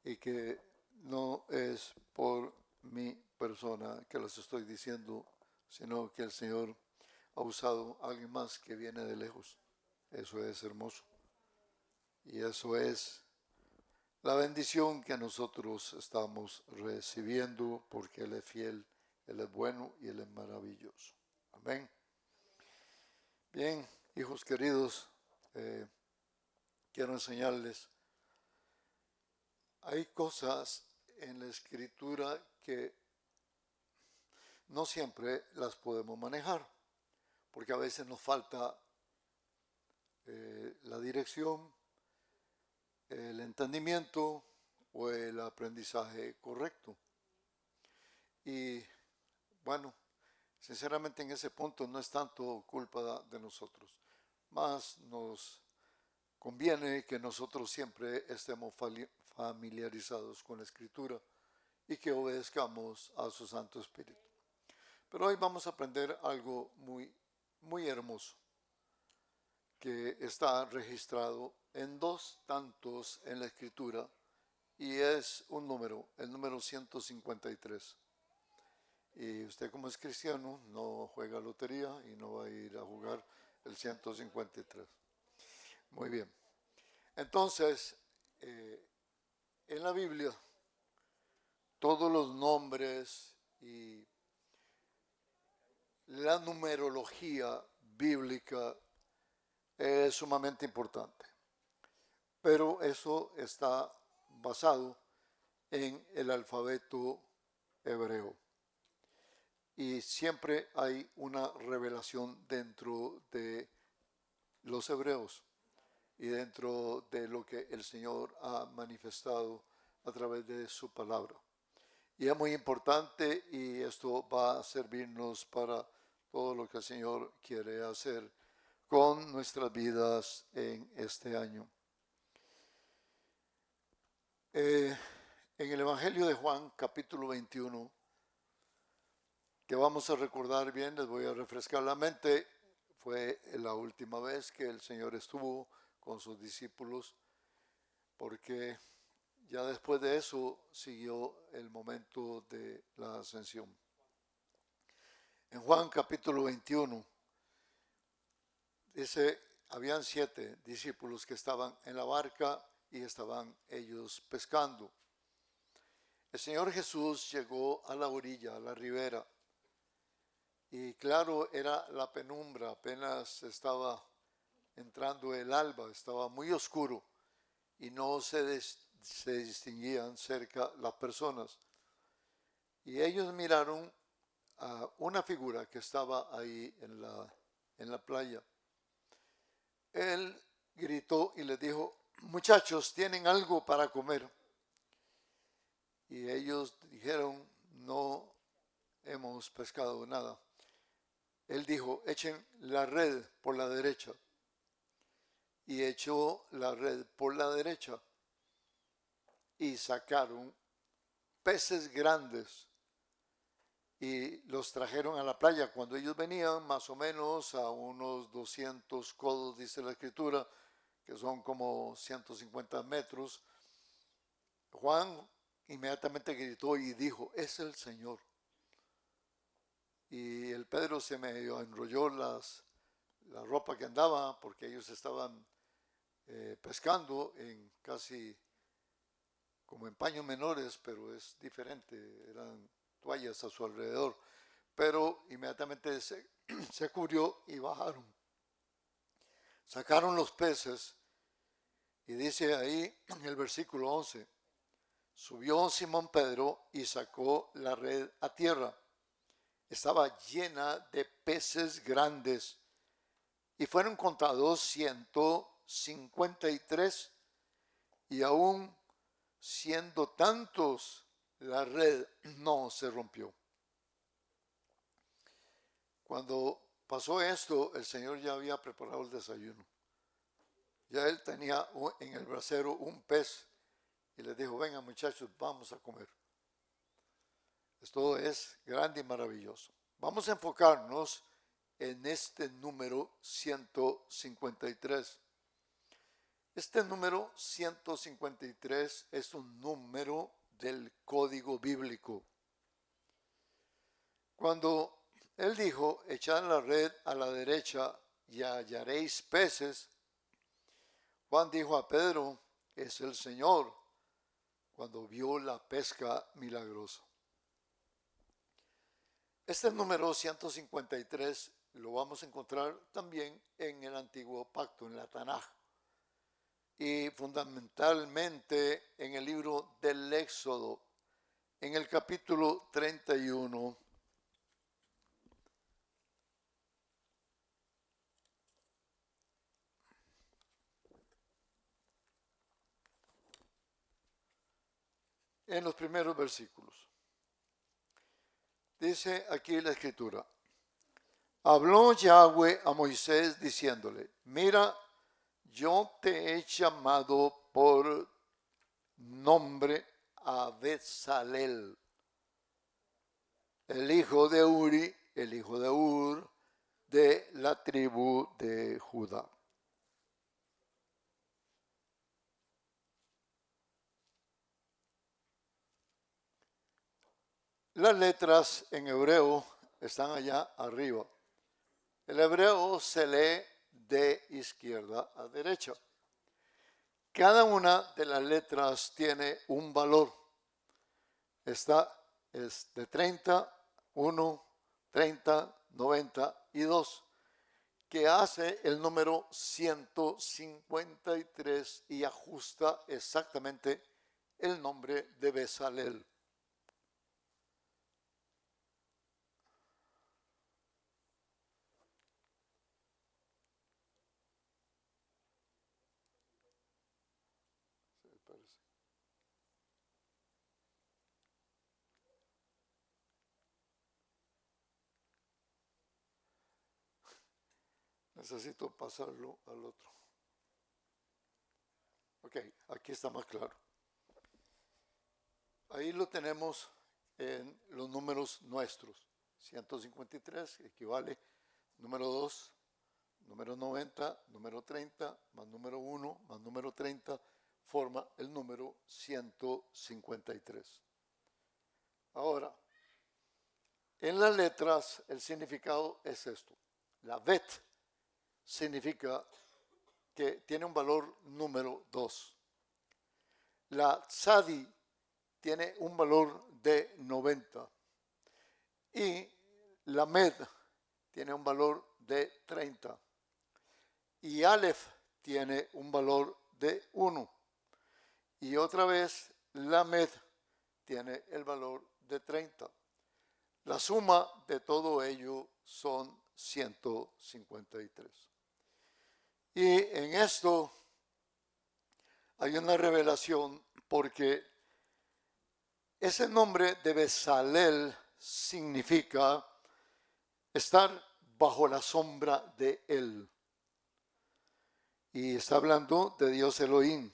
y que no es por mi persona que las estoy diciendo, sino que el Señor ha usado a alguien más que viene de lejos. Eso es hermoso. Y eso es la bendición que nosotros estamos recibiendo porque Él es fiel, Él es bueno y Él es maravilloso. Amén. Bien, hijos queridos, eh, quiero enseñarles, hay cosas en la escritura que no siempre las podemos manejar, porque a veces nos falta la dirección, el entendimiento o el aprendizaje correcto. Y bueno, sinceramente en ese punto no es tanto culpa de nosotros, más nos conviene que nosotros siempre estemos familiarizados con la escritura y que obedezcamos a su Santo Espíritu. Pero hoy vamos a aprender algo muy hermoso que está registrado en dos tantos en la escritura y es un número, el número 153. Y usted como es cristiano no juega lotería y no va a ir a jugar el 153. Muy bien. Entonces, en la Biblia, todos los nombres y la numerología bíblica es sumamente importante. Pero eso está basado en el alfabeto hebreo. Y siempre hay una revelación dentro de los hebreos y dentro de lo que el Señor ha manifestado a través de su palabra. Y es muy importante y esto va a servirnos para todo lo que el Señor quiere hacer con nuestras vidas en este año. En el Evangelio de Juan, capítulo 21, que vamos a recordar bien, les voy a refrescar la mente, fue la última vez que el Señor estuvo con sus discípulos, porque ya después de eso siguió el momento de la ascensión. En Juan capítulo 21, dice, habían 7 discípulos que estaban en la barca y estaban ellos pescando. El Señor Jesús llegó a la orilla, a la ribera, y claro, era la penumbra, apenas estaba entrando el alba, estaba muy oscuro y no se distinguían cerca las personas. Y ellos miraron a una figura que estaba ahí en la playa. Él gritó y les dijo, muchachos, ¿tienen algo para comer? Y ellos dijeron, no hemos pescado nada. Él dijo, echen la red por la derecha. Y echó la red por la derecha. Y sacaron peces grandes. Y los trajeron a la playa. Cuando ellos venían, más o menos a unos 200 codos, dice la escritura, que son como 150 metros, Juan inmediatamente gritó y dijo, es el Señor. Y el Pedro se medio enrolló la ropa que andaba porque ellos estaban pescando en casi como en paños menores, pero es diferente, eran toallas a su alrededor. Pero inmediatamente se cubrió y bajaron. Sacaron los peces y dice ahí en el versículo 11, subió Simón Pedro y sacó la red a tierra. Estaba llena de peces grandes y fueron contados 153 y aún siendo tantos la red no se rompió. Cuando pasó esto, el Señor ya había preparado el desayuno. Ya él tenía en el brasero un pez y les dijo, vengan muchachos, vamos a comer. Esto es grande y maravilloso. Vamos a enfocarnos en este número 153. Este número 153 es un número del código bíblico. Cuando él dijo, echad la red a la derecha y hallaréis peces, Juan dijo a Pedro, es el Señor, cuando vio la pesca milagrosa. Este número 153 lo vamos a encontrar también en el Antiguo Pacto, en la Tanaj, y fundamentalmente en el libro del Éxodo, en el capítulo 31. En los primeros versículos. Dice aquí la escritura, habló Yahweh a Moisés diciéndole, mira, yo te he llamado por nombre a Bezalel, el hijo de Uri, el hijo de Ur, de la tribu de Judá. Las letras en hebreo están allá arriba. El hebreo se lee de izquierda a derecha. Cada una de las letras tiene un valor. Esta es de 30, 1, 30, 90 y 2, que hace el número 153 y ajusta exactamente el nombre de Bezalel. Necesito pasarlo al otro. Ok, aquí está más claro. Ahí lo tenemos en los números nuestros. 153 equivale número 2, número 90, número 30, más número 1, más número 30, forma el número 153. Ahora, en las letras el significado es esto. La bet significa que tiene un valor número 2. La tzadi tiene un valor de 90. Y la med tiene un valor de 30. Y Aleph tiene un valor de 1. Y otra vez la med tiene el valor de 30. La suma de todo ello son 153. Y en esto hay una revelación porque ese nombre de Bezalel significa estar bajo la sombra de él. Y está hablando de Dios Elohim,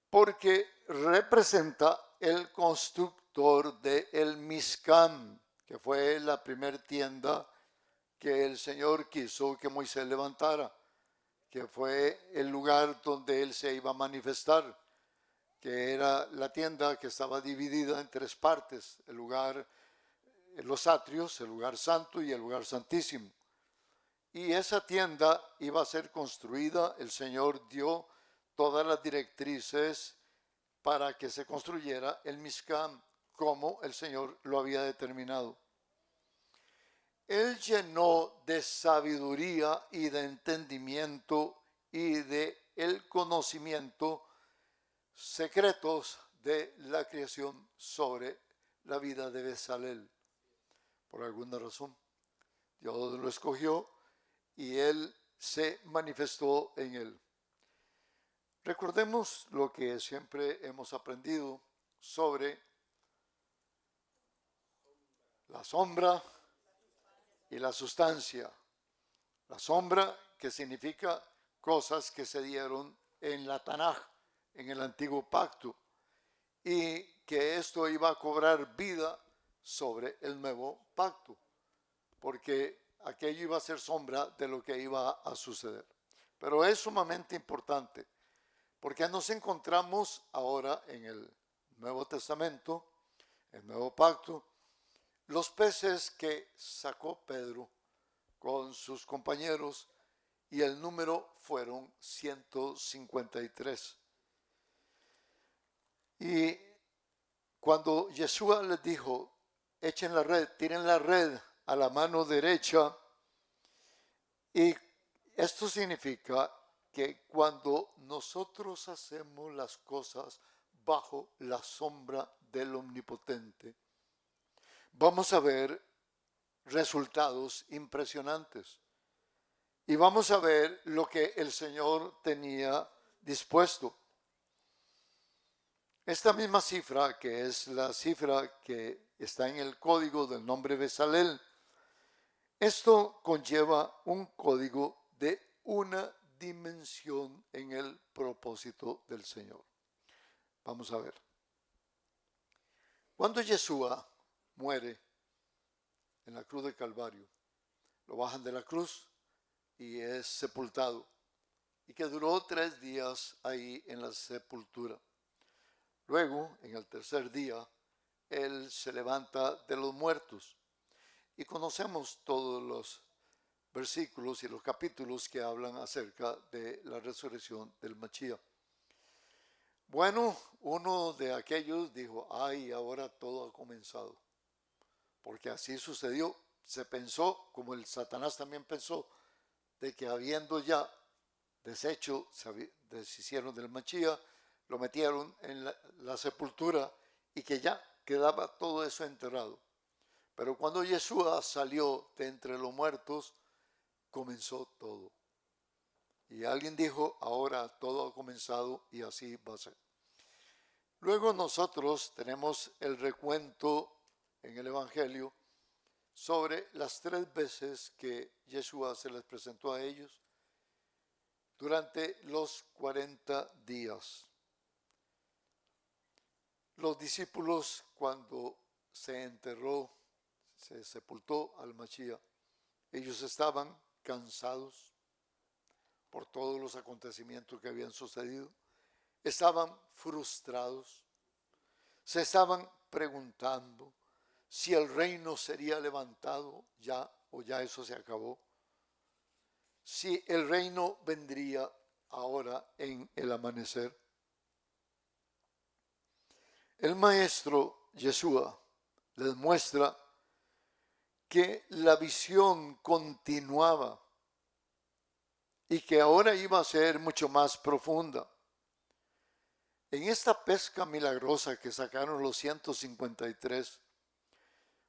porque representa el constructor de el Mishkan, que fue la primera tienda que el Señor quiso que Moisés levantara, que fue el lugar donde él se iba a manifestar, que era la tienda que estaba dividida en tres partes, el lugar, los atrios, el lugar santo y el lugar santísimo. Y esa tienda iba a ser construida, el Señor dio todas las directrices para que se construyera el Mishkan, como el Señor lo había determinado. Él llenó de sabiduría y de entendimiento y de el conocimiento secretos de la creación sobre la vida de Bezalel. Por alguna razón, Dios lo escogió y él se manifestó en él. Recordemos lo que siempre hemos aprendido sobre la sombra y la sustancia. La sombra, que significa cosas que se dieron en la Tanaj, en el antiguo pacto, y que esto iba a cobrar vida sobre el nuevo pacto, porque aquello iba a ser sombra de lo que iba a suceder. Pero es sumamente importante porque nos encontramos ahora en el Nuevo Testamento, el Nuevo Pacto, los peces que sacó Pedro con sus compañeros y el número fueron 153. Y cuando Yeshua les dijo, echen la red, tiren la red a la mano derecha, y esto significa que cuando nosotros hacemos las cosas bajo la sombra del Omnipotente, vamos a ver resultados impresionantes. Y vamos a ver lo que el Señor tenía dispuesto. Esta misma cifra, que es la cifra que está en el código del nombre Besalel, esto conlleva un código de una dimensión en el propósito del Señor. Vamos a ver. Cuando Yeshua muere en la cruz del Calvario, lo bajan de la cruz y es sepultado, y que duró 3 días ahí en la sepultura. Luego, en el tercer día, Él se levanta de los muertos. Y conocemos todos los versículos y los capítulos que hablan acerca de la resurrección del Mashiach. Bueno, uno de aquellos dijo, ay, ahora todo ha comenzado. Porque así sucedió. Se pensó, como el Satanás también pensó, de que habiendo ya deshecho, se deshicieron del Mashiach, lo metieron en la sepultura y que ya quedaba todo eso enterrado. Pero cuando Yeshua salió de entre los muertos, comenzó todo. Y alguien dijo, ahora todo ha comenzado y así va a ser. Luego nosotros tenemos el recuento en el Evangelio sobre las 3 veces que Yeshua se les presentó a ellos durante los 40 días. Los discípulos, cuando se enterró, se sepultó al Mashiach, ellos estaban cansados por todos los acontecimientos que habían sucedido, estaban frustrados, se estaban preguntando si el reino sería levantado ya o ya eso se acabó, si el reino vendría ahora en el amanecer. El maestro Yeshua les muestra que la visión continuaba y que ahora iba a ser mucho más profunda. En esta pesca milagrosa que sacaron los 153,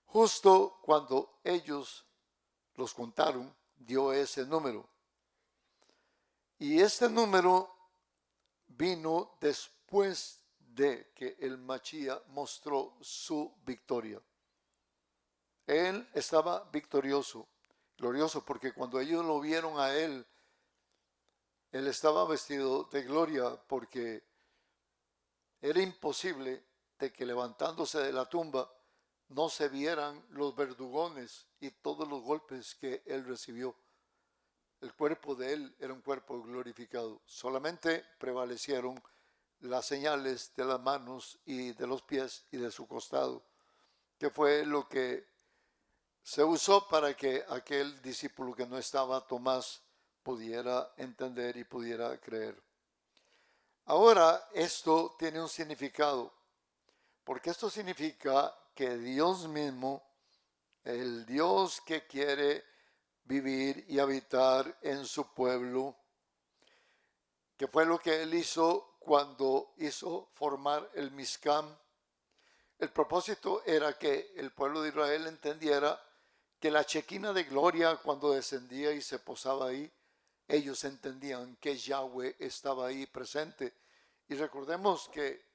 justo cuando ellos los contaron, dio ese número. Y este número vino después de que el Mashiach mostró su victoria. Él estaba victorioso, glorioso, porque cuando ellos lo vieron a él estaba vestido de gloria, porque era imposible de que levantándose de la tumba no se vieran los verdugones y todos los golpes que él recibió. El cuerpo de él era un cuerpo glorificado. Solamente prevalecieron las señales de las manos y de los pies y de su costado, que fue lo que se usó para que aquel discípulo que no estaba, Tomás, pudiera entender y pudiera creer. Ahora esto tiene un significado, porque esto significa que Dios mismo, el Dios que quiere vivir y habitar en su pueblo, que fue lo que él hizo cuando hizo formar el Mizcam. El propósito era que el pueblo de Israel entendiera que la chequina de gloria, cuando descendía y se posaba ahí, ellos entendían que Yahweh estaba ahí presente. Y recordemos que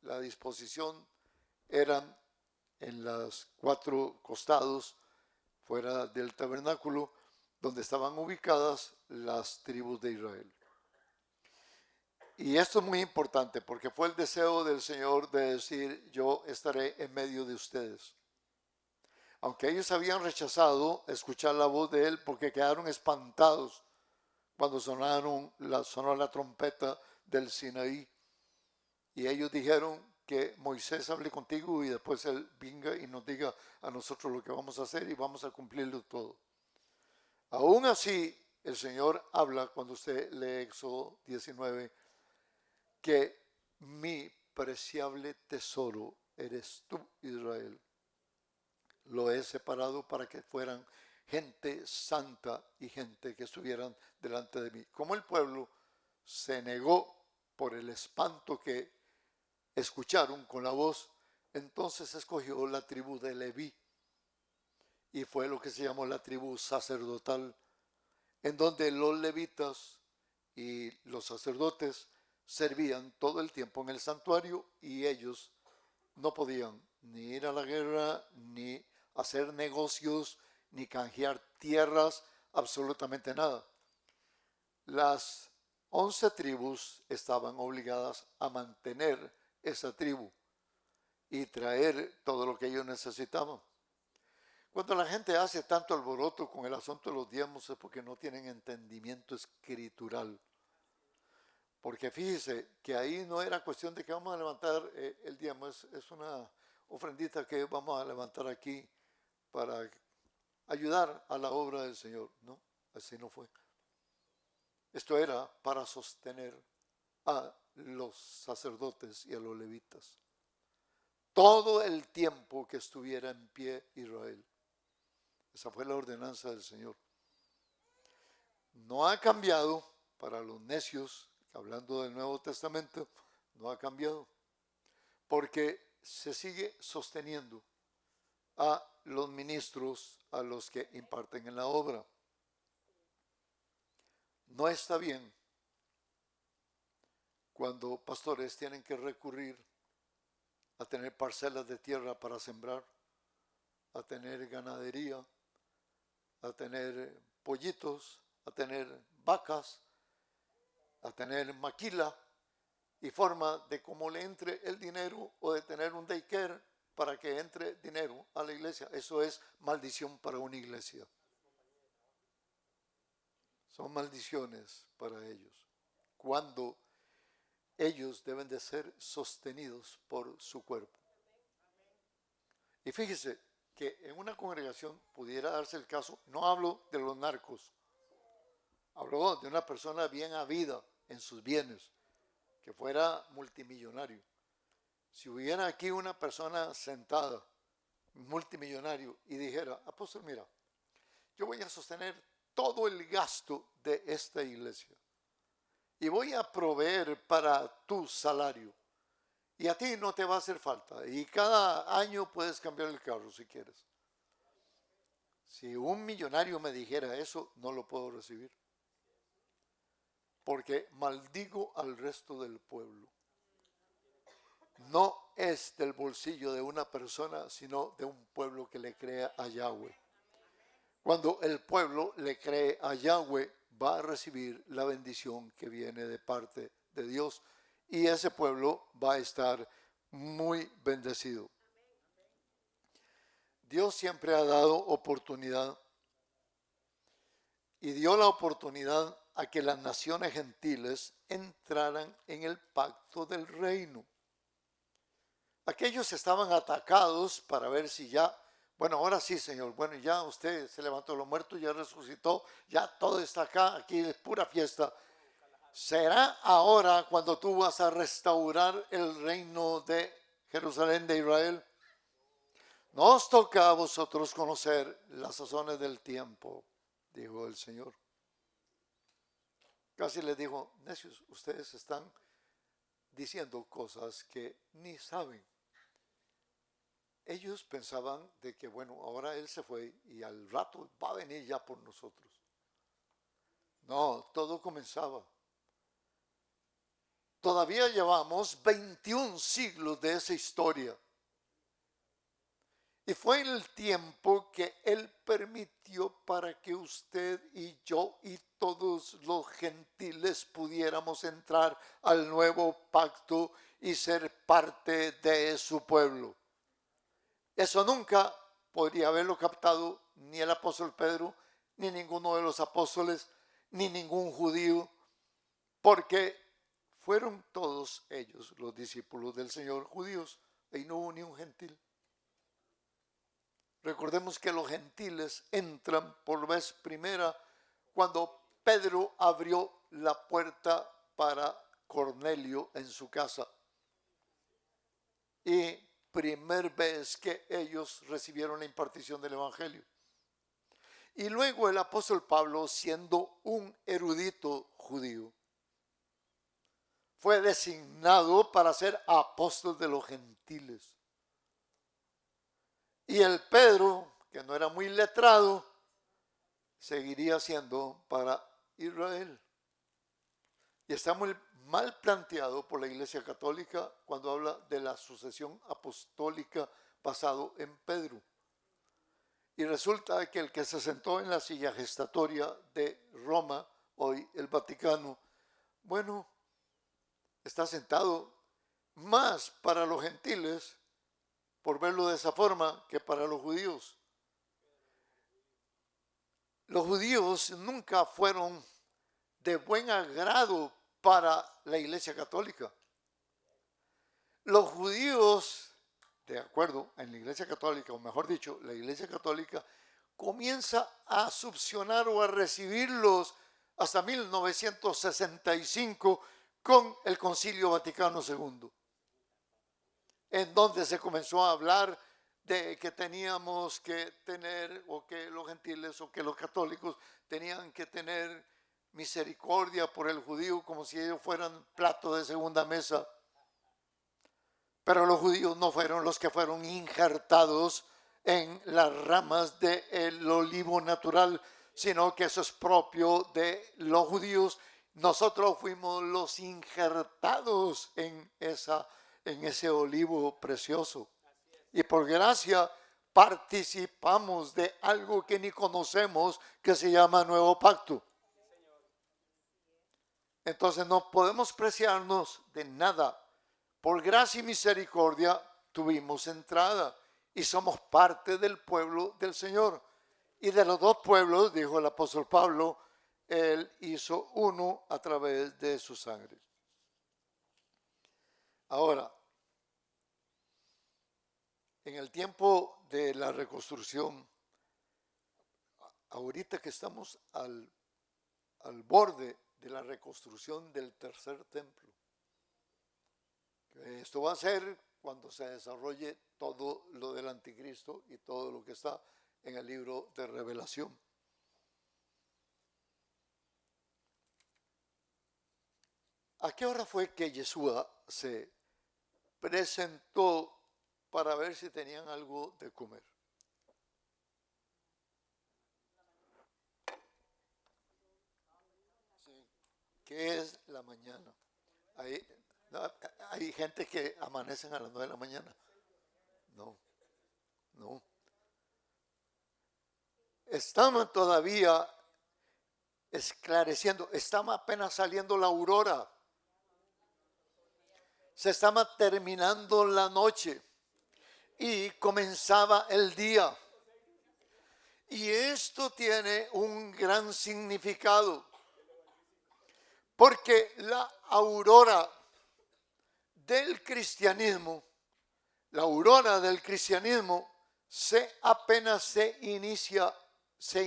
la disposición eran en los 4 costados, fuera del tabernáculo, donde estaban ubicadas las tribus de Israel. Y esto es muy importante porque fue el deseo del Señor de decir, yo estaré en medio de ustedes. Aunque ellos habían rechazado escuchar la voz de Él porque quedaron espantados cuando sonó la trompeta del Sinaí. Y ellos dijeron que Moisés hable contigo y después él venga y nos diga a nosotros lo que vamos a hacer y vamos a cumplirlo todo. Aún así, el Señor habla cuando usted lee Éxodo 19, que mi preciable tesoro eres tú, Israel. Lo he separado para que fueran gente santa y gente que estuvieran delante de mí. Como el pueblo se negó por el espanto que escucharon con la voz, entonces escogió la tribu de Leví y fue lo que se llamó la tribu sacerdotal, en donde los levitas y los sacerdotes servían todo el tiempo en el santuario y ellos no podían ni ir a la guerra, ni hacer negocios, ni canjear tierras, absolutamente nada. Las 11 tribus estaban obligadas a mantener esa tribu y traer todo lo que ellos necesitaban. Cuando la gente hace tanto alboroto con el asunto de los diezmos es porque no tienen entendimiento escritural. Porque fíjese que ahí no era cuestión de que vamos a levantar el diezmo, es una ofrendita que vamos a levantar aquí para ayudar a la obra del Señor. No, así no fue. Esto era para sostener a los sacerdotes y a los levitas todo el tiempo que estuviera en pie Israel. Esa fue la ordenanza del Señor. No ha cambiado para los necios, hablando del Nuevo Testamento, no ha cambiado, porque se sigue sosteniendo a los ministros, a los que imparten en la obra. No está bien cuando pastores tienen que recurrir a tener parcelas de tierra para sembrar, a tener ganadería, a tener pollitos, a tener vacas, a tener maquila y forma de cómo le entre el dinero o de tener un daycare para que entre dinero a la iglesia. Eso es maldición para una iglesia. Son maldiciones para ellos. Cuando ellos deben de ser sostenidos por su cuerpo. Y fíjese que en una congregación pudiera darse el caso, no hablo de los narcos, hablo de una persona bien habida en sus bienes, que fuera multimillonario. Si hubiera aquí una persona sentada, multimillonario, y dijera, apóstol, mira, yo voy a sostener todo el gasto de esta iglesia y voy a proveer para tu salario. Y a ti no te va a hacer falta. Y cada año puedes cambiar el carro si quieres. Si un millonario me dijera eso, no lo puedo recibir. Porque maldigo al resto del pueblo. No es del bolsillo de una persona, sino de un pueblo que le crea a Yahweh. Cuando el pueblo le cree a Yahweh, va a recibir la bendición que viene de parte de Dios. Y ese pueblo va a estar muy bendecido. Dios siempre ha dado oportunidad y dio la oportunidad a que las naciones gentiles entraran en el pacto del reino. Aquellos estaban atacados para ver si ya, bueno, ahora sí, Señor, bueno, ya usted se levantó de los muertos, ya resucitó, ya todo está acá, aquí es pura fiesta. ¿Será ahora cuando tú vas a restaurar el reino de Jerusalén de Israel? Nos toca a vosotros conocer las sazones del tiempo, dijo el Señor. Casi les dijo, necios, ustedes están diciendo cosas que ni saben. Ellos pensaban de que, bueno, ahora Él se fue y al rato va a venir ya por nosotros. No, todo comenzaba. Todavía llevamos 21 siglos de esa historia. Y fue el tiempo que Él permitió para que usted y yo y todos los gentiles pudiéramos entrar al nuevo pacto y ser parte de su pueblo. Eso nunca podría haberlo captado ni el apóstol Pedro, ni ninguno de los apóstoles, ni ningún judío, porque fueron todos ellos, los discípulos del Señor, judíos, y no hubo ni un gentil. Recordemos que los gentiles entran por vez primera cuando Pedro abrió la puerta para Cornelio en su casa. Y primer vez que ellos recibieron la impartición del Evangelio. Y luego el apóstol Pablo, siendo un erudito judío, fue designado para ser apóstol de los gentiles. Y el Pedro, que no era muy letrado, seguiría siendo para Israel. Y está muy mal planteado por la Iglesia Católica cuando habla de la sucesión apostólica basado en Pedro. Y resulta que el que se sentó en la silla gestatoria de Roma, hoy el Vaticano, bueno, está sentado más para los gentiles, por verlo de esa forma, que para los judíos. Los judíos nunca fueron de buen agrado para la Iglesia Católica. Los judíos, de acuerdo en la Iglesia Católica, o mejor dicho, la Iglesia Católica comienza a subsanar o a recibirlos hasta 1965 con el Concilio Vaticano II, en donde se comenzó a hablar de que teníamos que tener, o que los gentiles o que los católicos tenían que tener misericordia por el judío como si ellos fueran plato de segunda mesa. Pero los judíos no fueron los que fueron injertados en las ramas del olivo natural, sino que eso es propio de los judíos. Nosotros fuimos los injertados en ese olivo precioso. Y por gracia participamos de algo que ni conocemos, que se llama Nuevo Pacto. Entonces no podemos preciarnos de nada. Por gracia y misericordia tuvimos entrada y somos parte del pueblo del Señor. Y de los dos pueblos, dijo el apóstol Pablo, Él hizo uno a través de su sangre. Ahora, en el tiempo de la reconstrucción, ahorita que estamos al borde de la reconstrucción del tercer templo, esto va a ser cuando se desarrolle todo lo del anticristo y todo lo que está en el libro de Revelación. ¿A qué hora fue que Yeshua se presentó para ver si tenían algo de comer? ¿Qué es la mañana? Hay gente que amanecen a las 9 de la mañana. No. Estamos todavía esclareciendo, estamos apenas saliendo la aurora. Se estaba terminando la noche y comenzaba el día. Y esto tiene un gran significado, porque la aurora del cristianismo, apenas se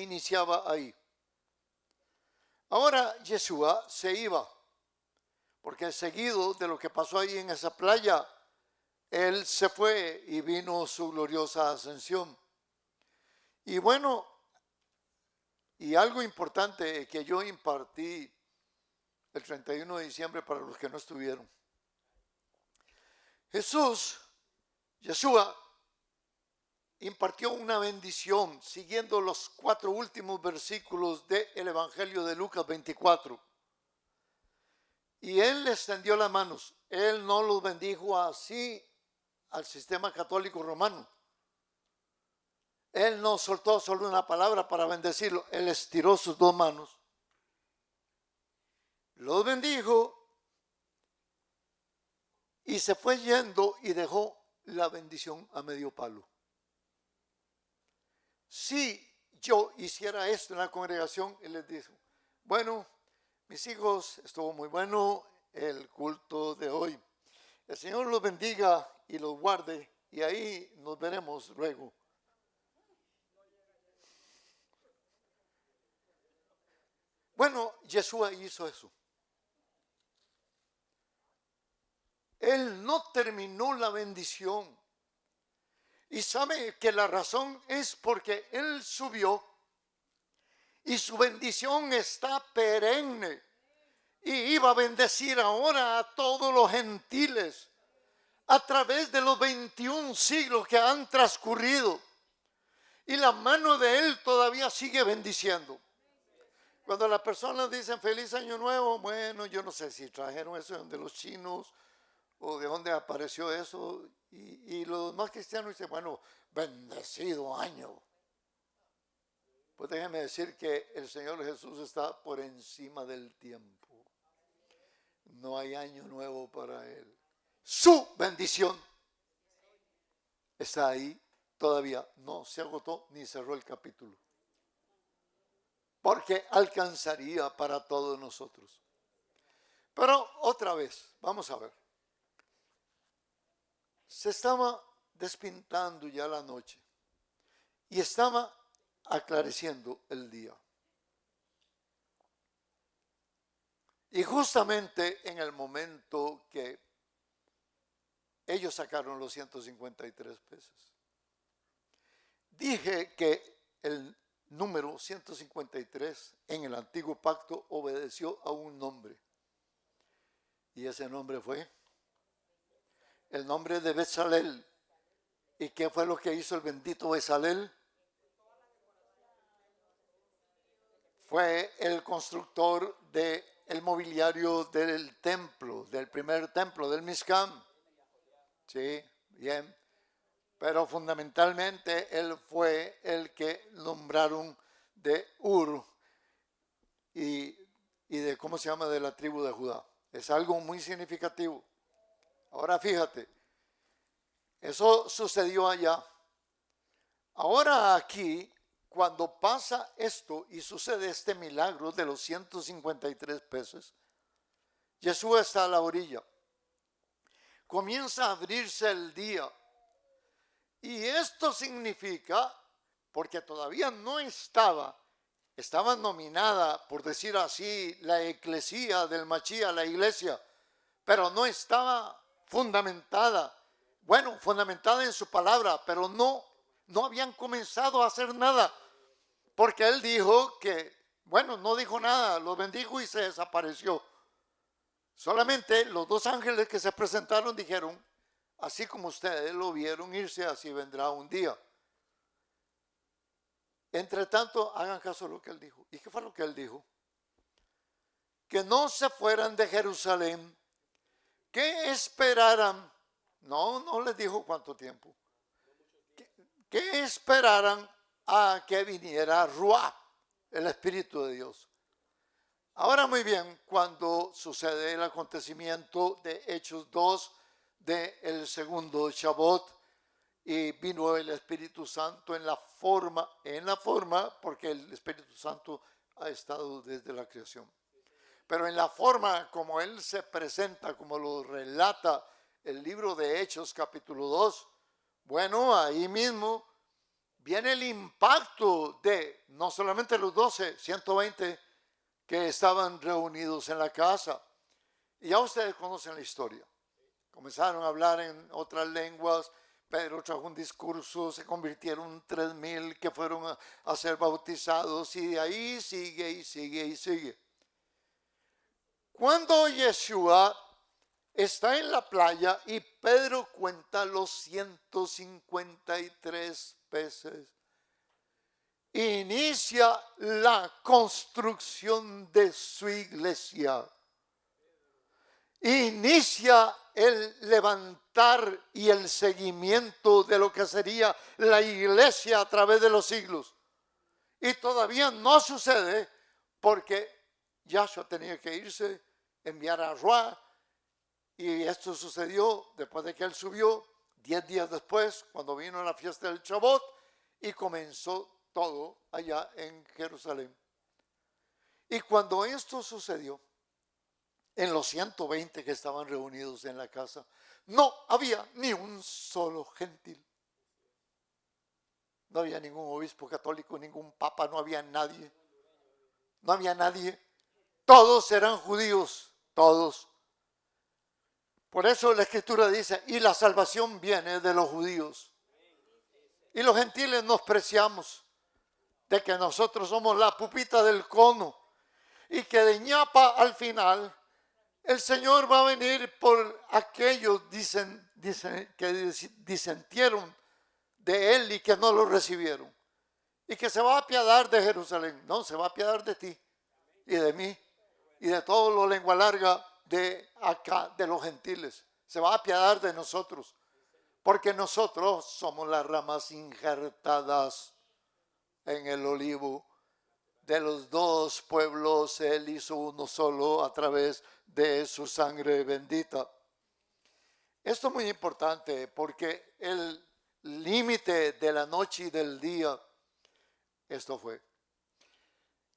iniciaba ahí. Ahora Yeshua se iba, porque seguido de lo que pasó ahí en esa playa, Él se fue y vino su gloriosa ascensión. Y bueno, y algo importante que yo impartí el 31 de diciembre para los que no estuvieron. Yeshua, impartió una bendición siguiendo los 4 últimos versículos del Evangelio de Lucas 24. Y Él le extendió las manos. Él no los bendijo así al sistema católico romano. Él no soltó solo una palabra para bendecirlo. Él estiró sus 2 manos, los bendijo y se fue yendo y dejó la bendición a medio palo. Si yo hiciera esto en la congregación, Él les dijo, Bueno, mis hijos, estuvo muy bueno el culto de hoy. El Señor los bendiga y los guarde y ahí nos veremos luego. Bueno, Yeshua hizo eso. Él no terminó la bendición. Y sabe que la razón es porque Él subió y su bendición está perenne. Y iba a bendecir ahora a todos los gentiles a través de los 21 siglos que han transcurrido. Y la mano de Él todavía sigue bendiciendo. Cuando las personas dicen feliz año nuevo, bueno, yo no sé si trajeron eso de los chinos o de dónde apareció eso. Y los más cristianos dicen, bueno, bendecido año. Pues déjeme decir que el Señor Jesús está por encima del tiempo. No hay año nuevo para Él. Su bendición está ahí. Todavía no se agotó ni cerró el capítulo. Porque alcanzaría para todos nosotros. Pero otra vez, vamos a ver. Se estaba despintando ya la noche y estaba aclareciendo el día. Y justamente en el momento que ellos sacaron los 153 pesos, dije que el número 153 en el antiguo pacto obedeció a un nombre. Y ese nombre fue el nombre de Bezalel. ¿Y qué fue lo que hizo el bendito Bezalel? Fue el constructor del mobiliario del templo, del primer templo, del Mishkan. Sí, bien. Pero fundamentalmente él fue el que nombraron de Ur y de, ¿cómo se llama?, de la tribu de Judá. Es algo muy significativo. Ahora fíjate, eso sucedió allá. Ahora aquí, cuando pasa esto y sucede este milagro de los 153 pesos, Jesús está a la orilla. Comienza a abrirse el día. Y esto significa, porque todavía no estaba nominada, por decir así, la eclesía del Mashiach, la iglesia, pero no estaba fundamentada. Bueno, fundamentada en su palabra, pero no habían comenzado a hacer nada. Porque él dijo que, bueno, no dijo nada, lo bendijo y se desapareció. Solamente los dos ángeles que se presentaron dijeron, así como ustedes lo vieron irse, así vendrá un día. Entre tanto, hagan caso a lo que él dijo. ¿Y qué fue lo que él dijo? Que no se fueran de Jerusalén, que esperaran, no les dijo cuánto tiempo, que esperaran a que viniera Ruá, el Espíritu de Dios. Ahora muy bien, cuando sucede el acontecimiento de Hechos 2, del segundo Shabbat, y vino el Espíritu Santo en la forma, porque el Espíritu Santo ha estado desde la creación. Pero en la forma como Él se presenta, como lo relata el libro de Hechos capítulo 2, bueno, ahí mismo viene el impacto de no solamente los 12, 120 que estaban reunidos en la casa. Y ya ustedes conocen la historia. Comenzaron a hablar en otras lenguas. Pedro trajo un discurso, se convirtieron 3,000 que fueron a ser bautizados y de ahí sigue y sigue y sigue. Cuando Yeshua está en la playa y Pedro cuenta los 153 peces, inicia la construcción de su iglesia. Inicia el levantar y el seguimiento de lo que sería la iglesia a través de los siglos. Y todavía no sucede porque Yahshua tenía que irse, enviar a Ruá. Y esto sucedió después de que él subió, 10 días después, cuando vino la fiesta del Shabbat, y comenzó todo allá en Jerusalén. Y cuando esto sucedió, en los 120 que estaban reunidos en la casa, no había ni un solo gentil. No había ningún obispo católico, ningún papa, no había nadie. No había nadie. Todos eran judíos, todos. Por eso la Escritura dice, y la salvación viene de los judíos. Y los gentiles nos preciamos de que nosotros somos la pupita del cono y que de ñapa al final el Señor va a venir por aquellos que disentieron de Él y que no lo recibieron. Y que se va a apiadar de Jerusalén. No, se va a apiadar de ti y de mí y de todo lo lengua larga de acá, de los gentiles. Se va a apiadar de nosotros. Porque nosotros somos las ramas injertadas en el olivo. De los dos pueblos Él hizo uno solo a través de su sangre bendita. Esto es muy importante porque el límite de la noche y del día, esto fue.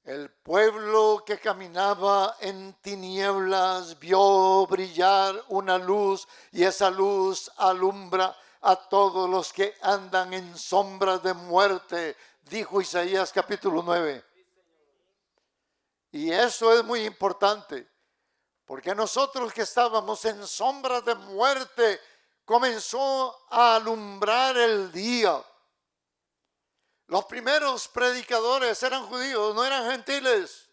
El pueblo que caminaba en tinieblas vio brillar una luz y esa luz alumbra a todos los que andan en sombras de muerte, dijo Isaías capítulo 9. Y eso es muy importante, porque nosotros que estábamos en sombras de muerte, comenzó a alumbrar el día. Los primeros predicadores eran judíos, no eran gentiles.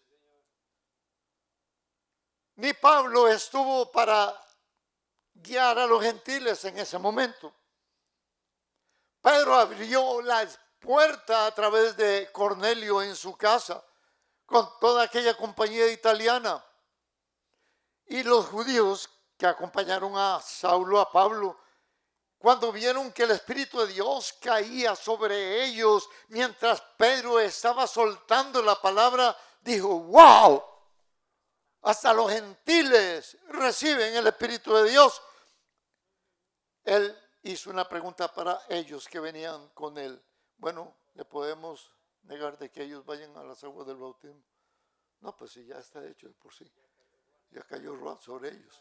Ni Pablo estuvo para guiar a los gentiles en ese momento. Pedro abrió la puerta a través de Cornelio en su casa, con toda aquella compañía italiana. Y los judíos que acompañaron a Saulo, a Pablo, cuando vieron que el Espíritu de Dios caía sobre ellos mientras Pedro estaba soltando la palabra, dijo, wow, hasta los gentiles reciben el Espíritu de Dios. Él hizo una pregunta para ellos que venían con él. Bueno, ¿le podemos negar de que ellos vayan a las aguas del bautismo? No, pues sí, ya está hecho de por sí. Ya cayó Ruach sobre ellos.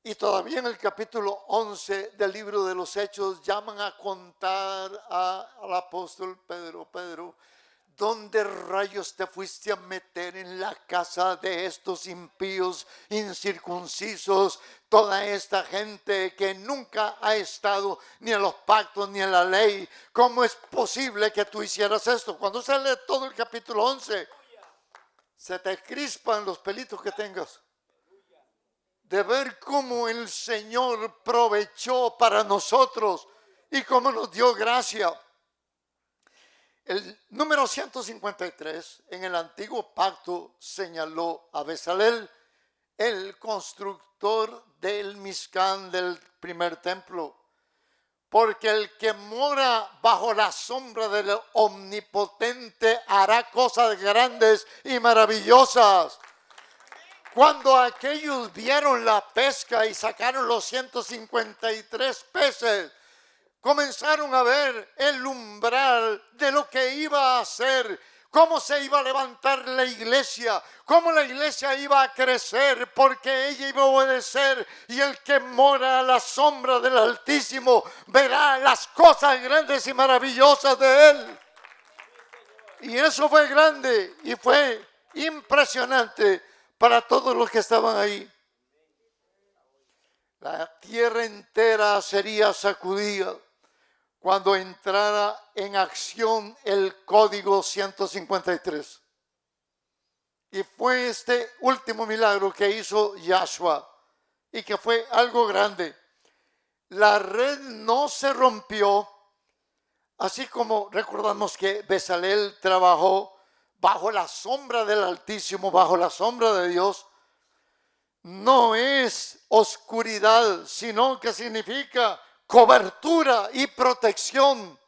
Y todavía en el capítulo 11 del libro de los Hechos llaman a contar al apóstol Pedro, Pedro, ¿dónde rayos te fuiste a meter en la casa de estos impíos incircuncisos? Toda esta gente que nunca ha estado ni en los pactos ni en la ley. ¿Cómo es posible que tú hicieras esto? Cuando se lee todo el capítulo 11, se te crispan los pelitos que tengas de ver cómo el Señor provechó para nosotros y cómo nos dio gracia. El número 153 en el antiguo pacto señaló a Bezalel, el constructor del Mizcán del primer templo, porque el que mora bajo la sombra del Omnipotente hará cosas grandes y maravillosas. Cuando aquellos vieron la pesca y sacaron los 153 peces, comenzaron a ver el umbral de lo que iba a hacer, cómo se iba a levantar la iglesia, cómo la iglesia iba a crecer, porque ella iba a obedecer, y el que mora a la sombra del Altísimo verá las cosas grandes y maravillosas de Él. Y eso fue grande y fue impresionante para todos los que estaban ahí. La tierra entera sería sacudida cuando entrara en acción el código 153. Y fue este último milagro que hizo Yahshua y que fue algo grande. La red no se rompió, así como recordamos que Bezalel trabajó bajo la sombra del Altísimo, bajo la sombra de Dios. No es oscuridad, sino que significa cobertura y protección.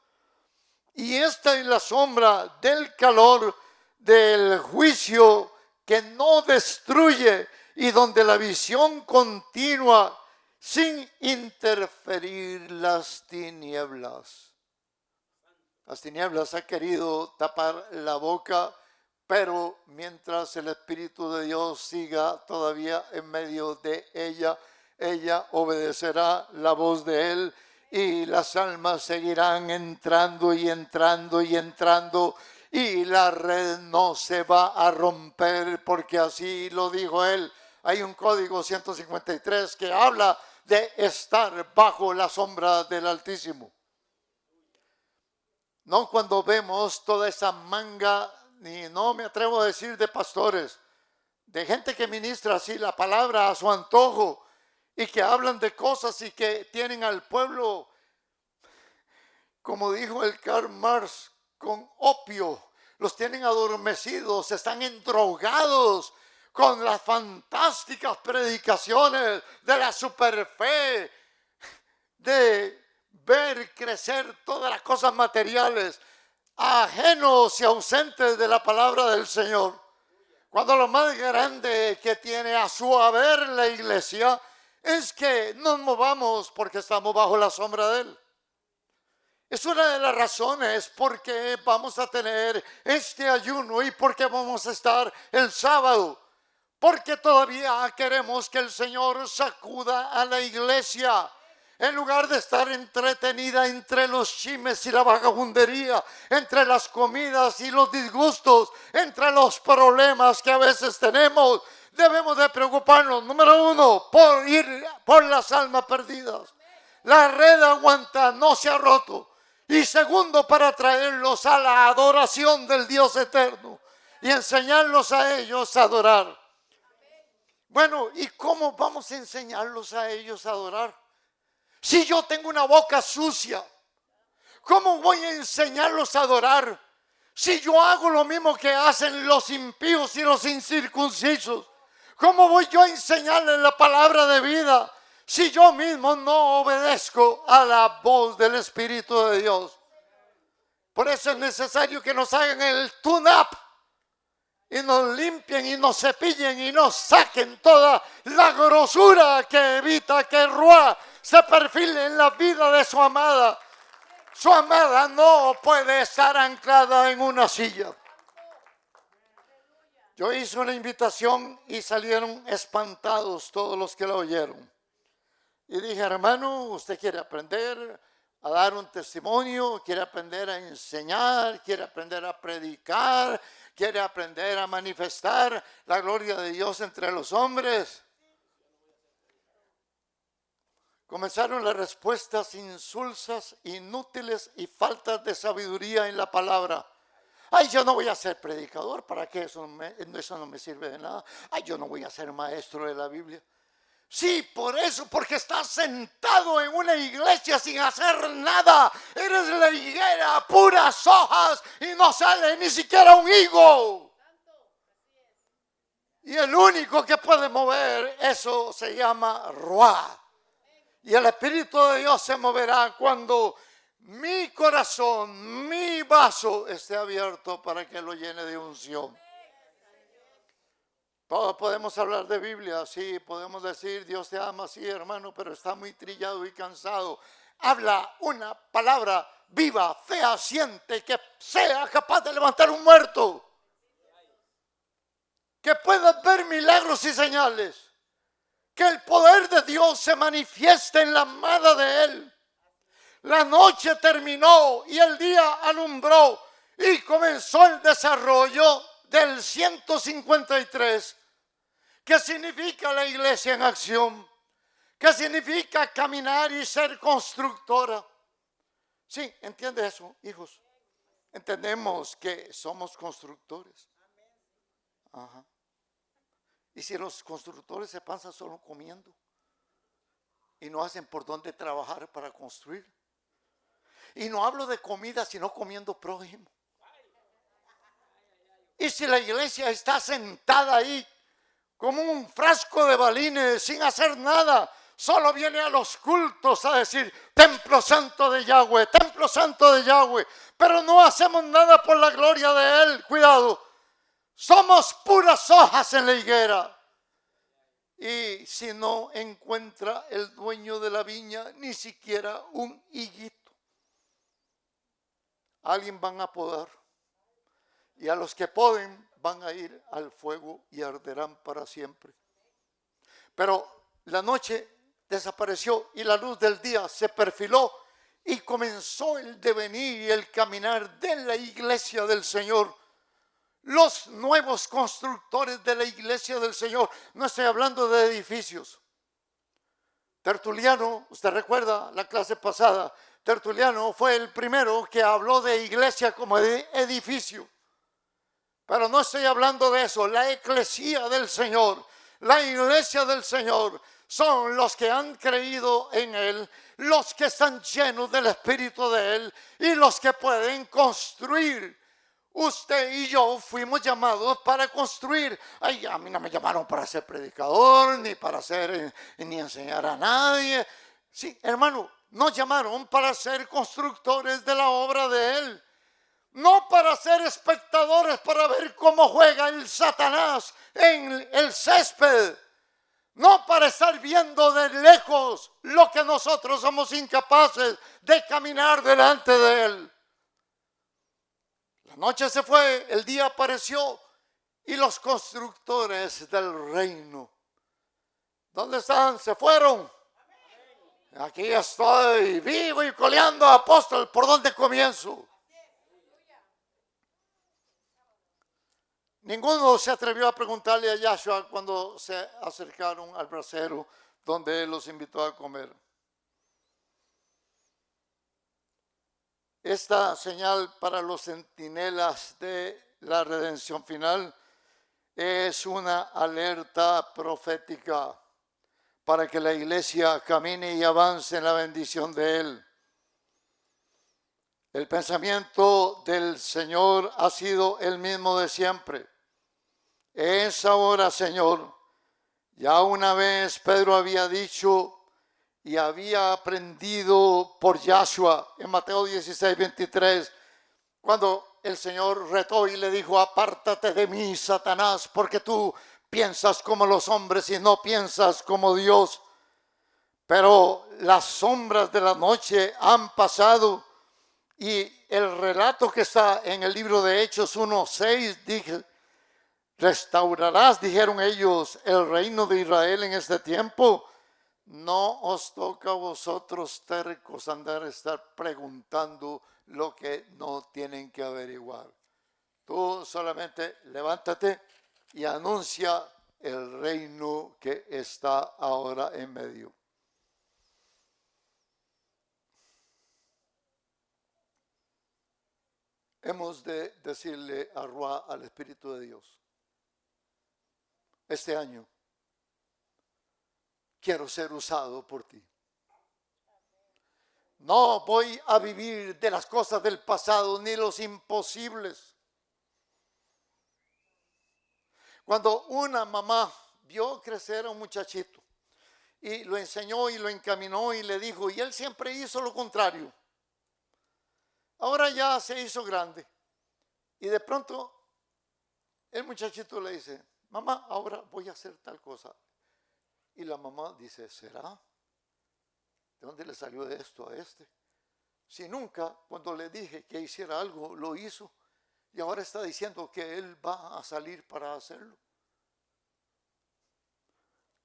Y esta es la sombra del calor del juicio que no destruye y donde la visión continúa sin interferir las tinieblas. Las tinieblas han querido tapar la boca pero mientras el Espíritu de Dios siga todavía en medio de ella, ella obedecerá la voz de Él y las almas seguirán entrando y entrando y entrando y la red no se va a romper porque así lo dijo Él. Hay un código 153 que habla de estar bajo la sombra del Altísimo. No cuando vemos toda esa manga, ni no me atrevo a decir de pastores, de gente que ministra así la palabra a su antojo y que hablan de cosas y que tienen al pueblo, como dijo el Karl Marx, con opio. Los tienen adormecidos, están endrogados con las fantásticas predicaciones de la superfe, de ver crecer todas las cosas materiales, ajenos y ausentes de la palabra del Señor. Cuando lo más grande que tiene a su haber la iglesia es que nos movamos porque estamos bajo la sombra de Él. Es una de las razones por qué vamos a tener este ayuno y por qué vamos a estar el sábado. Porque todavía queremos que el Señor sacuda a la iglesia. En lugar de estar entretenida entre los chismes y la vagabundería, entre las comidas y los disgustos, entre los problemas que a veces tenemos, debemos de preocuparnos, número uno, por ir por las almas perdidas. La red aguanta, no se ha roto. Y segundo, para traerlos a la adoración del Dios eterno y enseñarlos a ellos a adorar. Bueno, ¿y cómo vamos a enseñarlos a ellos a adorar? Si yo tengo una boca sucia, ¿cómo voy a enseñarlos a adorar? Si yo hago lo mismo que hacen los impíos y los incircuncisos, ¿cómo voy yo a enseñarles la palabra de vida si yo mismo no obedezco a la voz del Espíritu de Dios? Por eso es necesario que nos hagan el tune-up y nos limpien y nos cepillen y nos saquen toda la grosura que evita que Ruá se perfile en la vida de su amada. Su amada no puede estar anclada en una silla. Yo hice una invitación y salieron espantados todos los que la oyeron. Y dije, hermano, usted quiere aprender a dar un testimonio, quiere aprender a enseñar, quiere aprender a predicar, quiere aprender a manifestar la gloria de Dios entre los hombres. Comenzaron las respuestas insulsas, inútiles y faltas de sabiduría en la palabra. Ay, yo no voy a ser predicador, ¿para qué? Eso no me sirve de nada. Ay, yo no voy a ser maestro de la Biblia. Sí, por eso, porque estás sentado en una iglesia sin hacer nada. Eres la higuera, puras hojas y no sale ni siquiera un higo. Y el único que puede mover eso se llama Ruá. Y el Espíritu de Dios se moverá cuando mi corazón, mi vaso esté abierto para que lo llene de unción. Todos podemos hablar de Biblia, sí, podemos decir Dios te ama, sí, hermano, pero está muy trillado y cansado. Habla una palabra viva, fehaciente, que sea capaz de levantar un muerto, que pueda ver milagros y señales, que el poder de Dios se manifieste en la amada de Él. La noche terminó y el día alumbró y comenzó el desarrollo del 153. ¿Qué significa la iglesia en acción? ¿Qué significa caminar y ser constructora? Sí, ¿entiende eso, hijos? Entendemos que somos constructores. Ajá. Y si los constructores se pasan solo comiendo y no hacen por dónde trabajar para construir. Y no hablo de comida, sino comiendo prójimo. Y si la iglesia está sentada ahí como un frasco de balines sin hacer nada, solo viene a los cultos a decir templo santo de Yahweh, templo santo de Yahweh, pero no hacemos nada por la gloria de Él. Cuidado, somos puras hojas en la higuera. Y si no encuentra el dueño de la viña ni siquiera un higuito, alguien van a podar. Y a los que poden van a ir al fuego y arderán para siempre. Pero la noche desapareció y la luz del día se perfiló y comenzó el devenir y el caminar de la iglesia del Señor. Los nuevos constructores de la iglesia del Señor. No estoy hablando de edificios. Tertuliano, usted recuerda la clase pasada, Tertuliano fue el primero que habló de iglesia como de edificio. Pero no estoy hablando de eso. La eclesía del Señor, la iglesia del Señor, son los que han creído en Él, los que están llenos del Espíritu de Él y los que pueden construir. Usted y yo fuimos llamados para construir. Ay, a mí no me llamaron para ser predicador, ni para ni enseñar a nadie. Sí, hermano, nos llamaron para ser constructores de la obra de Él. No para ser espectadores, para ver cómo juega el Satanás en el césped. No para estar viendo de lejos lo que nosotros somos incapaces de caminar delante de Él. La noche se fue, el día apareció y los constructores del reino, ¿dónde están? Se fueron. Aquí estoy, vivo y coleando, apóstol, ¿por dónde comienzo? Ninguno se atrevió a preguntarle a Yahshua cuando se acercaron al brasero donde Él los invitó a comer. Esta señal para los centinelas de la redención final es una alerta profética para que la iglesia camine y avance en la bendición de Él. El pensamiento del Señor ha sido el mismo de siempre. Es ahora, Señor. Ya una vez Pedro había dicho y había aprendido por Yahshua en Mateo 16, 23, cuando el Señor retó y le dijo: apártate de mí, Satanás, porque tú piensas como los hombres y no piensas como Dios. Pero las sombras de la noche han pasado y el relato que está en el libro de Hechos 1:6 dice: restaurarás, dijeron ellos, el reino de Israel en este tiempo. No os toca a vosotros tercos estar preguntando lo que no tienen que averiguar. Tú solamente levántate y anuncia el reino que está ahora en medio. Hemos de decirle a Ruá, al Espíritu de Dios: este año quiero ser usado por ti. No voy a vivir de las cosas del pasado ni los imposibles. Cuando una mamá vio crecer a un muchachito y lo enseñó y lo encaminó y le dijo, y él siempre hizo lo contrario. Ahora ya se hizo grande y de pronto el muchachito le dice: mamá, ahora voy a hacer tal cosa. Y la mamá dice: ¿será? ¿De dónde le salió de esto a este? Si nunca, cuando le dije que hiciera algo, lo hizo. Y ahora está diciendo que él va a salir para hacerlo.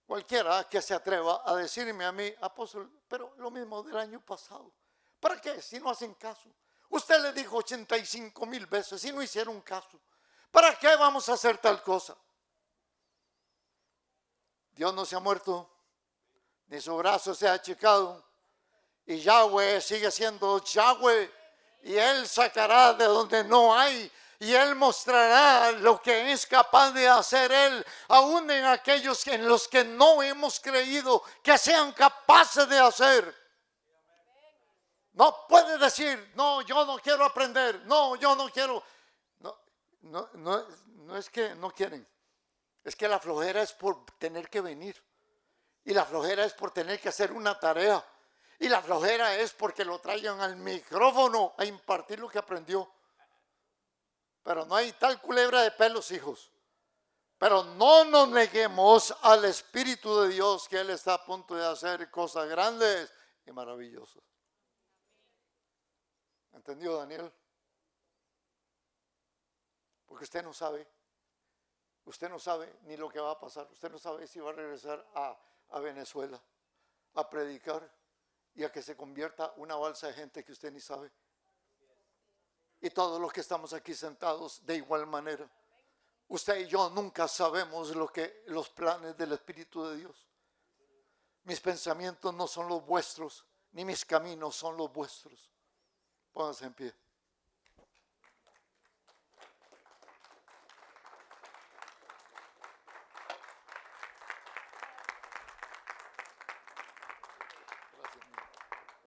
Cualquiera que se atreva a decirme a mí: apóstol, pero lo mismo del año pasado. ¿Para qué? Si no hacen caso. Usted le dijo 85,000 veces y no hicieron caso. ¿Para qué vamos a hacer tal cosa? Dios no se ha muerto, ni su brazo se ha achicado. Y Yahweh sigue siendo Yahweh. Y Él sacará de donde no hay. Y Él mostrará lo que es capaz de hacer Él, aún en aquellos en los que no hemos creído que sean capaces de hacer. No puede decir: no, yo no quiero aprender. No, yo no quiero. No es que no quieren. Es que la flojera es por tener que venir. Y la flojera es por tener que hacer una tarea. Y la flojera es porque lo traigan al micrófono a impartir lo que aprendió. Pero no hay tal culebra de pelos, hijos. Pero no nos neguemos al Espíritu de Dios, que Él está a punto de hacer cosas grandes y maravillosas. ¿Entendió, Daniel? Porque usted no sabe Usted no sabe ni lo que va a pasar. Usted no sabe si va a regresar a Venezuela a predicar y a que se convierta una balsa de gente que usted ni sabe. Y todos los que estamos aquí sentados de igual manera. Usted y yo nunca sabemos los planes del Espíritu de Dios. Mis pensamientos no son los vuestros, ni mis caminos son los vuestros. Pónganse en pie.